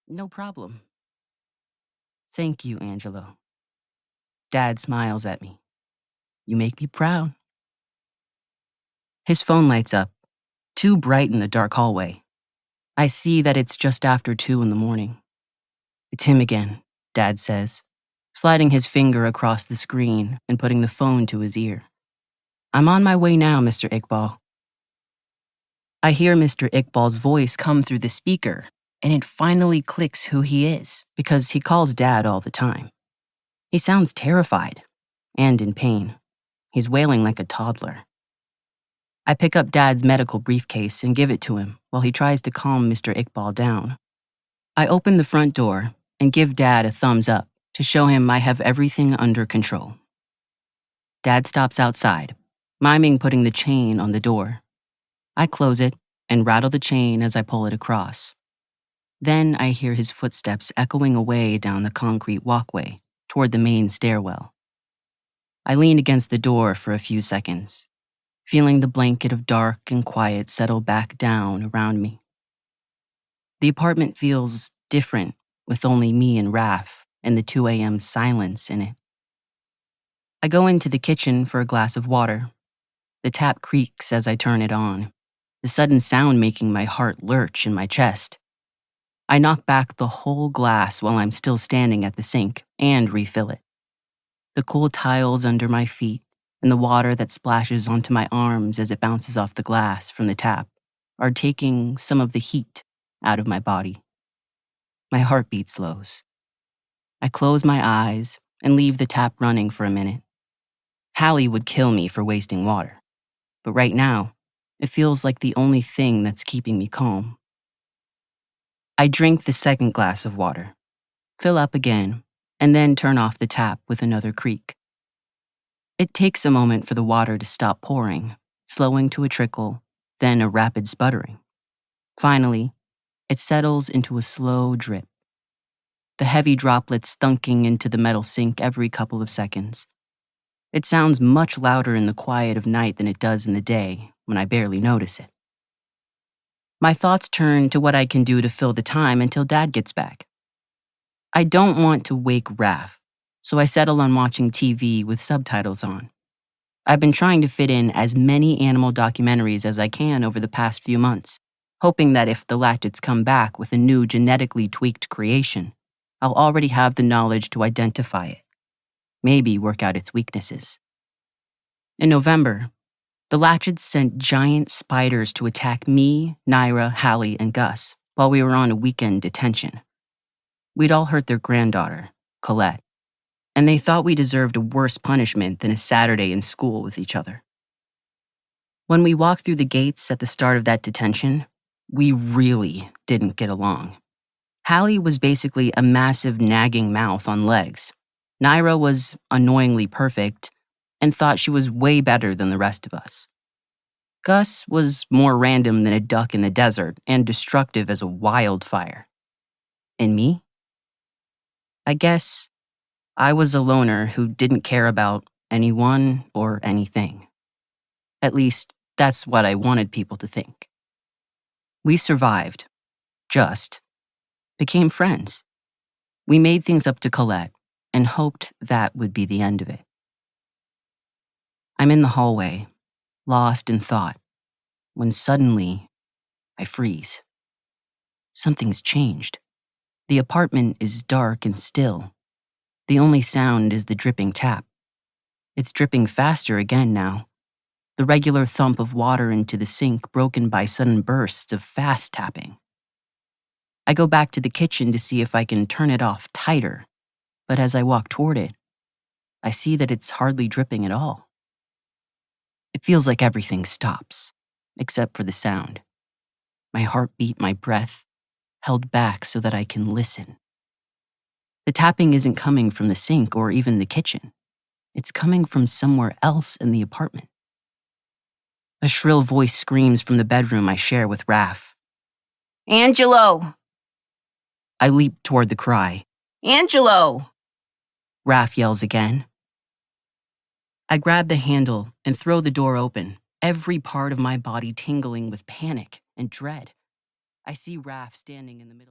No problem. Thank you, Angelo. Dad smiles at me. You make me proud. His phone lights up, too bright in the dark hallway. I see that it's just after 2 in the morning. It's him again, Dad says, sliding his finger across the screen and putting the phone to his ear. I'm on my way now, Mr. Iqbal. I hear Mr. Iqbal's voice come through the speaker, and it finally clicks who he is, because he calls Dad all the time. He sounds terrified and in pain. He's wailing like a toddler. I pick up Dad's medical briefcase and give it to him while he tries to calm Mr. Iqbal down. I open the front door and give Dad a thumbs up to show him I have everything under control. Dad stops outside, miming putting the chain on the door. I close it and rattle the chain as I pull it across. Then I hear his footsteps echoing away down the concrete walkway toward the main stairwell. I lean against the door for a few seconds, feeling the blanket of dark and quiet settle back down around me. The apartment feels different with only me and Raph and the 2 a.m. silence in it. I go into the kitchen for a glass of water. The tap creaks as I turn it on, the sudden sound making my heart lurch in my chest. I knock back the whole glass while I'm still standing at the sink and refill it. The cool tiles under my feet and the water that splashes onto my arms as it bounces off the glass from the tap are taking some of the heat out of my body. My heartbeat slows. I close my eyes and leave the tap running for a minute. Hallie would kill me for wasting water, but right now, it feels like the only thing that's keeping me calm. I drink the second glass of water, fill up again, and then turn off the tap with another creak. It takes a moment for the water to stop pouring, slowing to a trickle, then a rapid sputtering. Finally, it settles into a slow drip. The heavy droplets thunking into the metal sink every couple of seconds. It sounds much louder in the quiet of night than it does in the day, when I barely notice it. My thoughts turn to what I can do to fill the time until Dad gets back. I don't want to wake Raph, so I settle on watching TV with subtitles on. I've been trying to fit in as many animal documentaries as I can over the past few months, hoping that if the Latchets come back with a new genetically tweaked creation, I'll already have the knowledge to identify it, maybe work out its weaknesses. In November, the Latchets sent giant spiders to attack me, Naira, Hallie, and Gus while we were on a weekend detention. We'd all hurt their granddaughter, Colette, and they thought we deserved a worse punishment than a Saturday in school with each other. When we walked through the gates at the start of that detention, we really didn't get along. Hallie was basically a massive nagging mouth on legs. Naira was annoyingly perfect and thought she was way better than the rest of us. Gus was more random than a duck in the desert and destructive as a wildfire. And me? I guess I was a loner who didn't care about anyone or anything. At least, that's what I wanted people to think. We survived. Just. Became friends. We made things up to Colette and hoped that would be the end of it. I'm in the hallway, lost in thought, when suddenly I freeze. Something's changed. The apartment is dark and still. The only sound is the dripping tap. It's dripping faster again now. The regular thump of water into the sink broken by sudden bursts of fast tapping. I go back to the kitchen to see if I can turn it off tighter, but as I walk toward it, I see that it's hardly dripping at all. It feels like everything stops, except for the sound. My heartbeat, my breath, held back so that I can listen. The tapping isn't coming from the sink or even the kitchen. It's coming from somewhere else in the apartment. A shrill voice screams from the bedroom I share with Raph. Angelo! I leap toward the cry. Angelo! Raph yells again. I grab the handle and throw the door open, every part of my body tingling with panic and dread. I see Raph standing in the middle.